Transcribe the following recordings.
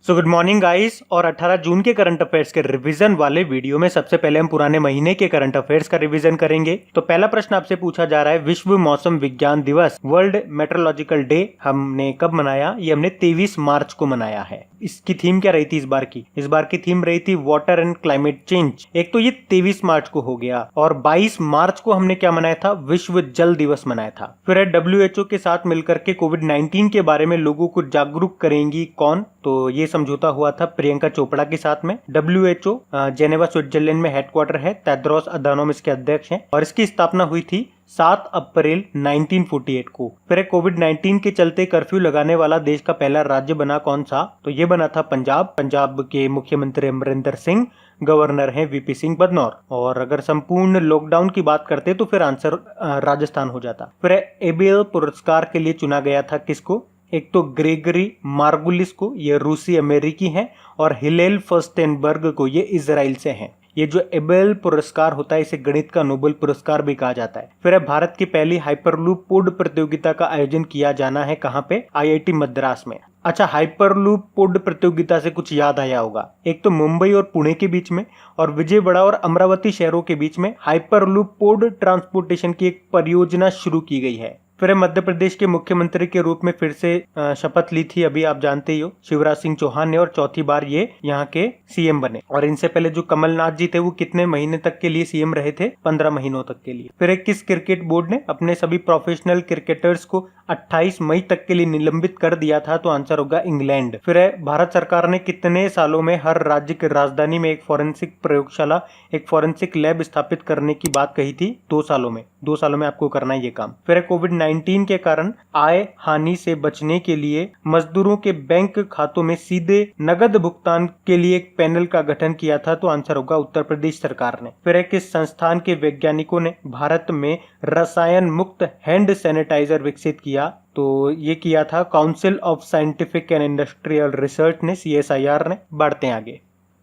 So good morning guys. और 18 जून के current affairs के रिवीजन वाले वीडियो में सबसे पहले हम पुराने महीने के करंट अफेयर्स का रिवीजन करेंगे। तो पहला प्रश्न आपसे पूछा जा रहा है, विश्व मौसम विज्ञान दिवस वर्ल्ड मेट्रोलॉजिकल डे हमने कब मनाया? ये हमने 23 मार्च को मनाया है। इसकी थीम क्या रही थी इस बार की? इस बार की थीम रही थी वाटर एंड क्लाइमेट चेंज। एक तो ये 23 मार्च को हो गया, और 22 मार्च को हमने क्या मनाया था? विश्व जल दिवस मनाया था। फिर WHO के साथ मिलकर के कोविड-19 के बारे में लोगों को जागरूक करेंगी कौन? तो ये समझौता हुआ था प्रियंका चोपड़ा के साथ में। WHO जेनेवा स्विट्जरलैंड में हेडक्वार्टर है। तेद्रोस अधानोम इसके अध्यक्ष हैं, और इसकी स्थापना हुई थी 7 अप्रैल 1948 को। फिर कोविड-19 के चलते कर्फ्यू लगाने वाला देश का पहला राज्य बना कौन सा? तो ये बना था पंजाब। पंजाब के मुख्यमंत्री अमरिंदर सिंह, गवर्नर हैं VP सिंह बदनौर। और अगर संपूर्ण लॉकडाउन की बात करते तो फिर आंसर राजस्थान हो जाता। फिर एबेल पुरस्कार के लिए चुना गया था किसको? एक तो ग्रेगरी मार्गुलिस को, ये रूसी अमेरिकी हैं, और हिलेल फर्स्टेनबर्ग को, ये इजराइल से हैं। ये जो एबेल पुरस्कार होता है इसे गणित का नोबेल पुरस्कार भी कहा जाता है। फिर भारत की पहली हाइपरलूप पोड प्रतियोगिता का आयोजन किया जाना है कहाँ पे? IIT मद्रास में। अच्छा, हाइपरलूप पोड प्रतियोगिता से कुछ याद आया होगा। एक तो मुंबई और पुणे के बीच में, और विजयवाड़ा और अमरावती शहरों के बीच में हाइपरलूप पोड ट्रांसपोर्टेशन की एक परियोजना शुरू की गई है। फिर मध्य प्रदेश के मुख्यमंत्री के रूप में फिर से शपथ ली थी, अभी आप जानते ही हो, शिवराज सिंह चौहान ने, और चौथी बार ये यहाँ के CM बने। और इनसे पहले जो कमलनाथ जी थे वो कितने महीने तक के लिए CM रहे थे? 15 महीनों तक के लिए। फिर किस क्रिकेट बोर्ड ने अपने सभी प्रोफेशनल क्रिकेटर्स को 28 मई तक के लिए निलंबित कर दिया था? तो आंसर होगा इंग्लैंड। फिर भारत सरकार ने कितने सालों में हर राज्य की राजधानी में एक फॉरेंसिक प्रयोगशाला, एक फॉरेंसिक लैब स्थापित करने की बात कही थी? 2 सालों में। 2 सालों में आपको करना है ये काम। फिर कोविड-19 के कारण आय हानि से बचने के लिए मजदूरों के बैंक खातों में सीधे नगद भुगतान के लिए एक पैनल का गठन किया था? तो आंसर होगा उत्तर प्रदेश सरकार ने। फिर किस संस्थान के वैज्ञानिकों ने भारत में रसायन मुक्त हैंड सैनिटाइजर विकसित किया? तो ये किया था council of scientific and industrial research ने, CSIR ने। बढ़ते हैं आगे।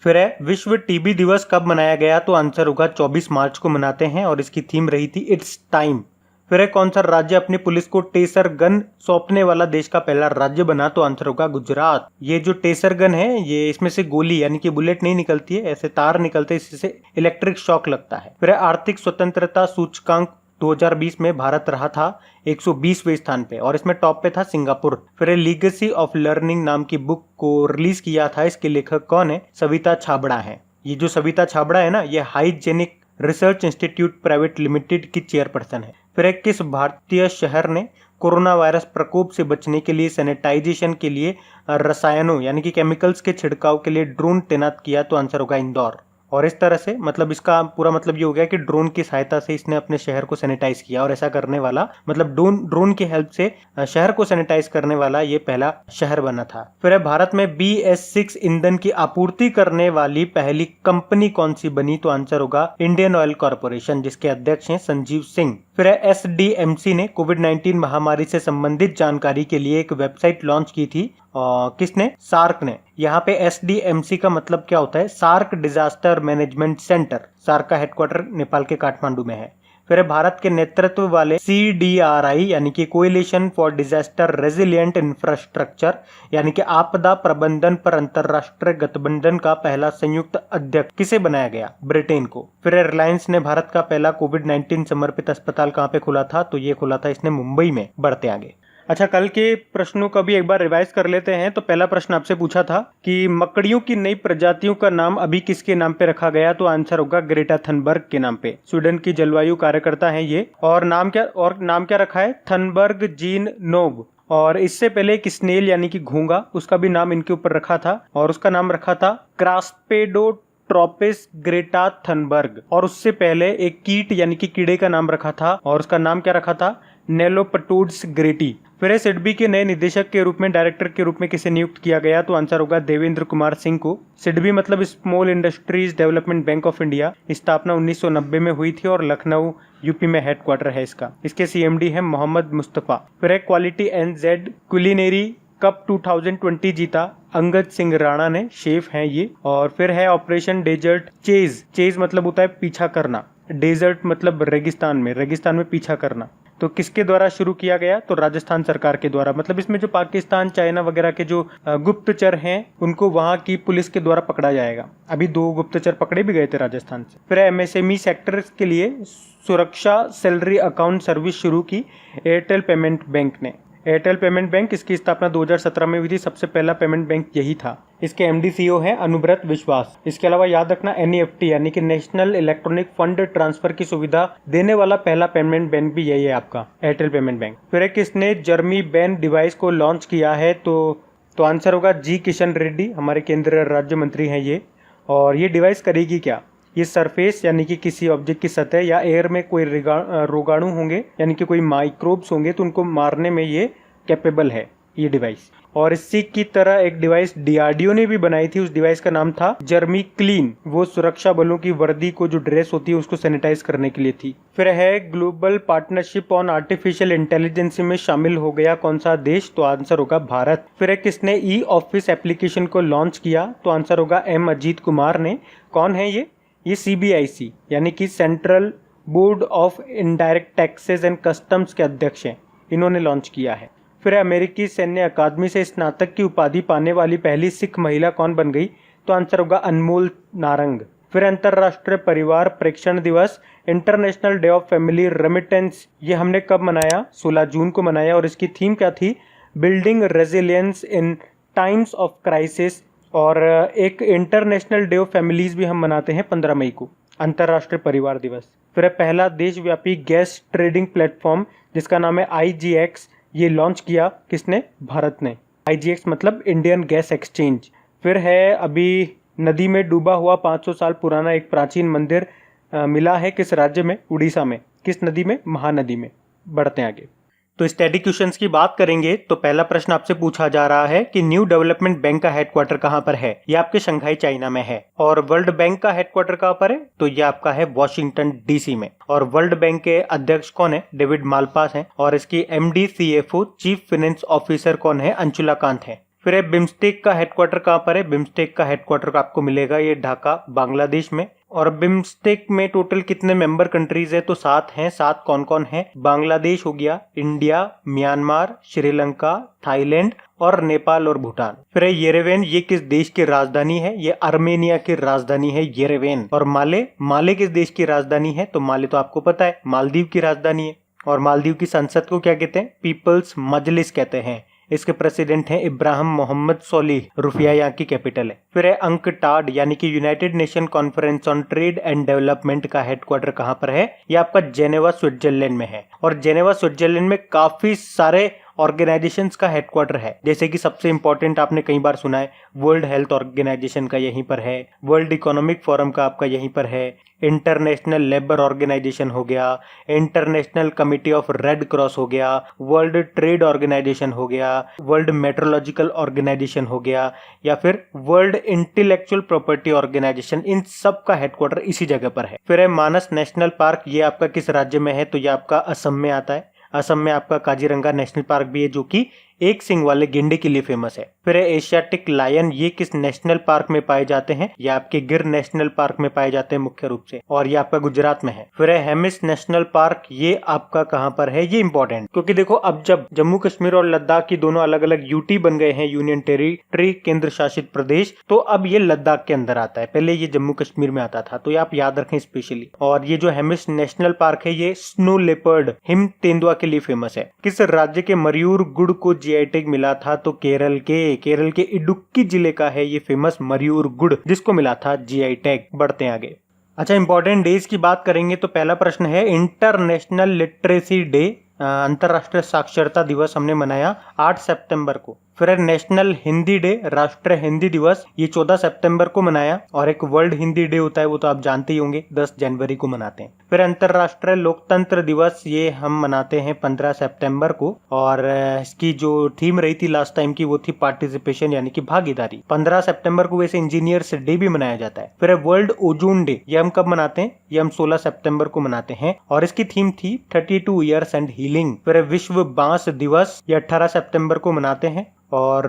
फिर विश्व टीबी दिवस कब मनाया गया? तो आंसर होगा 24 मार्च को मनाते हैं, और इसकी थीम रही थी इट्स टाइम। फिर कौन सा राज्य अपनी पुलिस को टेसर गन सौंपने वाला देश का पहला राज्य बना? तो आंसर होगा गुजरात। ये जो टेसर गन है, ये इसमें से गोली यानी कि बुलेट नहीं निकलती है, ऐसे तार निकलते हैं, इससे इलेक्ट्रिक शॉक लगता है। फिर आर्थिक स्वतंत्रता सूचकांक 2020 में भारत रहा था 120वें स्थान पे, और इसमें टॉप पे था सिंगापुर। फिर लीगेसी ऑफ लर्निंग नाम की बुक को रिलीज किया था, इसके लेखक कौन है? सविता छाबड़ा है। ये जो सविता छाबड़ा है ना, ये hygienic research institute private limited की चेयरपर्सन है। फिर किस भारतीय शहर ने कोरोना वायरस प्रकोप से बचने के लिए सैनिटाइजेशन के लिए रसायनों यानी कि केमिकल्स के छिड़काव के लिए ड्रोन तैनात किया? तो आंसर होगा इंदौर। और इस तरह से मतलब इसका पूरा मतलब ये हो गया कि ड्रोन की सहायता से इसने अपने शहर को सैनिटाइज किया, और ऐसा करने वाला मतलब ड्रोन की हेल्प से शहर को सैनिटाइज करने वाला ये पहला शहर बना था। फिर भारत में BS6 ईंधन की आपूर्ति करने वाली पहली कंपनी कौन सी बनी? तो आंसर होगा इंडियन ऑयल कॉर्पोरेशन, जिसके अध्यक्ष हैं संजीव सिंह। फिर SDMC ने कोविड-19 महामारी से संबंधित जानकारी के लिए एक वेबसाइट लॉन्च की थी। किसने? सार्क ने। यहाँ पे SDMC का मतलब क्या होता है? SAARC disaster management centre. SAARC का हेडक्वार्टर नेपाल के काठमांडू में है। फिर भारत के नेतृत्व वाले CDRI यानी कि coalition for disaster resilient infrastructure यानी कि आपदा प्रबंधन पर अंतरराष्ट्रीय गठबंधन का पहला संयुक्त अध्यक्ष किसे बनाया गया? ब्रिटेन को। फिर रिलायंस ने भारत का पहला कोविड-19 समर्पित अस्पताल कहाँ पे खोला था? तो ये खोला था इसने मुंबई में। बढ़ते आगे। अच्छा, कल के प्रश्नों का भी एक बार रिवाइज कर लेते हैं। तो पहला प्रश्न आपसे पूछा था कि मकड़ियों की नई प्रजातियों का नाम अभी किसके नाम पे रखा गया? तो आंसर होगा ग्रेटा थनबर्ग के नाम पे। स्वीडन की जलवायु कार्यकर्ता है ये। और नाम क्या रखा है? थनबर्ग जीन नोब। और इससे पहले एक स्नेल यानी कि घोंगा, उसका भी नाम इनके ऊपर रखा था, और उसका नाम रखा था क्रास्पेडोट्रोपिस ग्रेटा थनबर्ग। और उससे पहले एक कीट यानी कि कीड़े का नाम रखा था, और उसका नाम क्या रखा था? नेलोपटूड्स ग्रेटी। फिर सिडबी के नए निदेशक के रूप में, डायरेक्टर के रूप में किसे नियुक्त किया गया? तो आंसर होगा देवेंद्र कुमार सिंह को। सिडबी मतलब small industries development bank of India. स्थापना 1990 में हुई थी, और लखनऊ UP में हेडक्वार्टर है इसका। इसके CMD है मोहम्मद मुस्तफा। फिर क्वालिटी NZ कुलिनरी कप 2020 जीता अंगद सिंह राणा ने, शेफ हैं ये। और फिर है ऑपरेशन डेजर्ट चेज। चेज मतलब होता है पीछा करना, डेजर्ट मतलब रेगिस्तान में पीछा करना। तो किसके द्वारा शुरू किया गया? तो राजस्थान सरकार के द्वारा। मतलब इसमें जो पाकिस्तान, चाइना वगैरह के जो गुप्तचर हैं उनको वहां की पुलिस के द्वारा पकड़ा जाएगा। अभी 2 गुप्तचर पकड़े भी गए थे राजस्थान से। फिर एमएसएमई सेक्टर के लिए सुरक्षा सैलरी अकाउंट सर्विस शुरू की एयरटेल पेमेंट बैंक ने। एयरटेल पेमेंट बैंक, इसकी स्थापना 2017 में हुई थी। सबसे पहला पेमेंट बैंक यही था। इसके एमडी सीईओ हैं अनुव्रत विश्वास। इसके अलावा याद रखना एनईएफटी यानी कि नेशनल इलेक्ट्रॉनिक फंड ट्रांसफर की सुविधा देने वाला पहला पेमेंट बैंक भी यही है आपका, एयरटेल पेमेंट बैंक। फिर किसने जर्मी बैन डिवाइस को लॉन्च किया है? तो आंसर होगा जी किशन रेड्डी, हमारे केंद्रीय राज्य मंत्री हैं ये। और ये डिवाइस करेगी क्या? ये सरफेस यानी कि किसी ऑब्जेक्ट की सतह या एयर में कोई रोगाणु होंगे यानी कि कोई माइक्रोब्स होंगे तो उनको मारने में ये कैपेबल है ये डिवाइस। और इसी की तरह एक डिवाइस डीआरडीओ ने भी बनाई थी, उस डिवाइस का नाम था जर्मी क्लीन। वो सुरक्षा बलों की वर्दी को जो ड्रेस होती है उसको सैनिटाइज करने के लिए थी। फिर है global partnership on artificial intelligence में शामिल हो गया कौन सा देश? तो आंसर होगा भारत। फिर है किसने ई ऑफिस एप्लीकेशन को लॉन्च किया? तो आंसर होगा एम अजीत कुमार ने। कौन है ये सीबीआईसी यानी कि central board of indirect taxes and customs के अध्यक्ष हैं, इन्होंने लॉन्च किया है। फिर अमेरिकी सैन्य अकादमी से स्नातक की उपाधि पाने वाली पहली सिख महिला कौन बन गई? तो आंसर होगा अनमोल नारंग। फिर अंतर्राष्ट्रीय परिवार प्रेक्षण दिवस, international day of family remittance, ये हमने कब मनाया? 16 जून को मनाया। और इसकी थीम क्या थी? Building resilience in times of crisis. और एक इंटरनेशनल डे ऑफ फैमिलीज भी हम मनाते हैं 15 मई को, अंतर्राष्ट्रीय परिवार दिवस। फिर पहला देशव्यापी गैस ट्रेडिंग प्लेटफॉर्म जिसका नाम है IGX, ये लॉन्च किया किसने? भारत ने। IGX मतलब इंडियन गैस एक्सचेंज। फिर है अभी नदी में डूबा हुआ 500 साल पुराना एक प्राचीन मंदिर मिला है किस राज्य में? उड़ीसा में। किस नदी में? महानदी में। बढ़ते हैं आगे। तो स्टडी क्वेश्चंस की बात करेंगे तो पहला प्रश्न आपसे पूछा जा रहा है कि न्यू डेवलपमेंट बैंक का हेडक्वार्टर कहां पर है? ये आपके शंघाई चाइना में है। और वर्ल्ड बैंक का हेडक्वार्टर कहां पर है? तो ये आपका है वॉशिंगटन DC में। और वर्ल्ड बैंक के अध्यक्ष कौन है? डेविड मालपास हैं। और इसकी MD CFO chief finance officer कौन है? अंशुला कांत है। फिर बिम्स्टेक का हेडक्वार्टर कहां पर है? बिम्स्टेक का हेडक्वार्टर आपको मिलेगा ये ढाका, बांग्लादेश में। और बिम्स्टेक में टोटल कितने मेंबर कंट्रीज है? तो 7 हैं। 7 कौन कौन है? बांग्लादेश हो गया, इंडिया, म्यांमार, श्रीलंका, थाईलैंड और नेपाल और भूटान। फिर है येरेवेन, ये किस देश की राजधानी है? ये अर्मेनिया की राजधानी है येरेवेन। और माले किस देश की राजधानी है? तो माले तो आपको पता है मालदीव की राजधानी है। और मालदीव की संसद को क्या कहते हैं? पीपल्स मजलिस कहते हैं। इसके प्रेसिडेंट हैं इब्राहिम मोहम्मद सोलिह। रुफिया यहाँ की कैपिटल है। फिर है अंकटाड यानी कि United nation conference on trade and development का हेडक्वार्टर कहां पर है? ये आपका जेनेवा स्विट्जरलैंड में है। और जेनेवा स्विट्जरलैंड में काफी सारे ऑर्गेनाइजेशंस का हेडक्वार्टर है, जैसे कि सबसे इंपॉर्टेंट आपने कई बार सुना है वर्ल्ड हेल्थ ऑर्गेनाइजेशन का यहीं पर है, वर्ल्ड इकोनॉमिक फोरम का आपका यहीं पर है, इंटरनेशनल लेबर ऑर्गेनाइजेशन हो गया, international committee of red cross हो गया, वर्ल्ड ट्रेड ऑर्गेनाइजेशन हो गया, वर्ल्ड मेट्रोलॉजिकल ऑर्गेनाइजेशन हो गया, या फिर वर्ल्ड इंटेलेक्चुअल प्रॉपर्टी ऑर्गेनाइजेशन। इन सब का हेडक्वार्टर इसी जगह पर है। फिर है मानस नेशनल पार्क, ये आपका किस राज्य में है? तो ये आपका असम में आता है। असम में आपका काजीरंगा नेशनल पार्क भी है जो कि एक सिंग वाले गेंडे के लिए फेमस है। फिर है एशियाटिक लायन, ये किस नेशनल पार्क में पाए जाते हैं? ये आपके गिर नेशनल पार्क में पाए जाते हैं मुख्य रूप से, और ये आपका गुजरात में है। फिर है हेमिस नेशनल पार्क, ये आपका कहां पर है? ये इंपॉर्टेंट, क्योंकि देखो अब जब जम्मू कश्मीर और लद्दाख की दोनों अलग अलग यूटी बन गए हैं, यूनियन टेरिटरी, केंद्र शासित प्रदेश, तो अब ये लद्दाख के अंदर आता है। पहले ये जम्मू कश्मीर में आता था, तो ये आप याद रखें स्पेशली। और ये जो हेमिस नेशनल पार्क है ये स्नो लेपर्ड, हिम तेंदुआ के लिए फेमस है। किस राज्य के मयूर गुड़ को जीआई टैग मिला था? तो केरल के इडुक्की जिले का है ये फेमस मयूर गुड़, जिसको मिला था जीआई टैग। बढ़ते हैं आगे। अच्छा, इंपॉर्टेंट डेज की बात करेंगे तो पहला प्रश्न है इंटरनेशनल लिटरेसी डे, अंतरराष्ट्रीय साक्षरता दिवस हमने मनाया 8 सितंबर को। फिर नेशनल हिंदी डे, राष्ट्रीय हिंदी दिवस, ये 14 सितंबर को मनाया। और एक वर्ल्ड हिंदी डे होता है, वो तो आप जानते ही होंगे, 10 जनवरी को मनाते हैं। फिर अंतरराष्ट्रीय लोकतंत्र दिवस, ये हम मनाते हैं 15 सितंबर को। और इसकी जो थीम रही थी लास्ट टाइम की, वो थी पार्टिसिपेशन यानी कि भागीदारी। 15 सितंबर को वैसे इंजीनियर्स डे भी मनाया जाता है। फिर वर्ल्ड ओजोन डे, ये हम कब मनाते हैं? ये हम 16 सितंबर को मनाते हैं, और इसकी थीम थी 32 ईयर्स एंड हीलिंग। फिर विश्व बांस दिवस, ये 18 सितंबर को मनाते हैं। और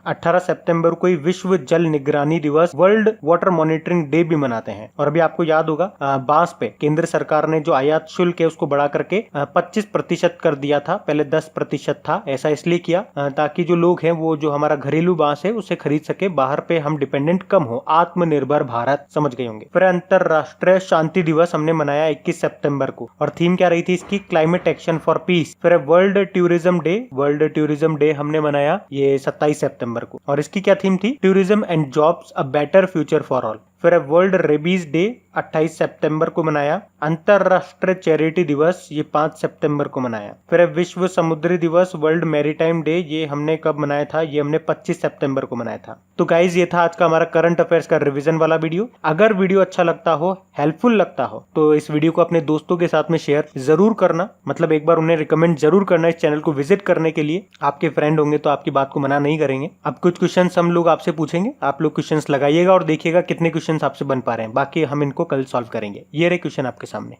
18 सितंबर को ही विश्व जल निगरानी दिवस, वर्ल्ड वाटर मॉनिटरिंग डे भी मनाते हैं। और अभी आपको याद होगा बांस पे केंद्र सरकार ने जो आयात शुल्क है उसको बढ़ा करके 25% कर दिया था, पहले 10% था। ऐसा इसलिए किया ताकि जो लोग हैं वो जो हमारा घरेलू बांस है उसे खरीद सके, बाहर पे हम डिपेंडेंट कम हो, आत्मनिर्भर भारत, समझ गए होंगे। फिर अंतरराष्ट्रीय शांति दिवस हमने मनाया 21 सितंबर को, और थीम क्या रही थी इसकी, क्लाइमेट एक्शन फॉर पीस। फिर world tourism day, world tourism day हमने मनाया ये 27 सितंबर को, और इसकी क्या थीम थी, tourism and jobs a better future for all. फिर वर्ल्ड रेबीज डे 28 सितंबर को मनाया। अंतरराष्ट्रीय चैरिटी दिवस ये 5 सितंबर को मनाया। फिर विश्व समुद्री दिवस, वर्ल्ड मैरीटाइम डे, ये हमने कब मनाया था, ये हमने 25 सितंबर को मनाया था। तो गाइज ये था आज का हमारा करंट अफेयर्स का रिवीजन वाला वीडियो। अगर वीडियो अच्छा लगता हो, हेल्पफुल लगता हो, तो इस वीडियो को अपने दोस्तों के साथ में शेयर जरूर करना, मतलब एक बार उन्हें रिकमेंड जरूर करना इस चैनल को विजिट करने के लिए। आपके फ्रेंड होंगे तो आपकी बात को मना नहीं करेंगे। अब कुछ क्वेश्चन हम लोग आपसे पूछेंगे, आप लोग क्वेश्चन लगाइएगा और देखिएगा कितने क्वेश्चन आपसे बन पा रहे हैं, बाकी हम इनको कल सॉल्व करेंगे। ये रहे क्वेश्चन आपके सामने।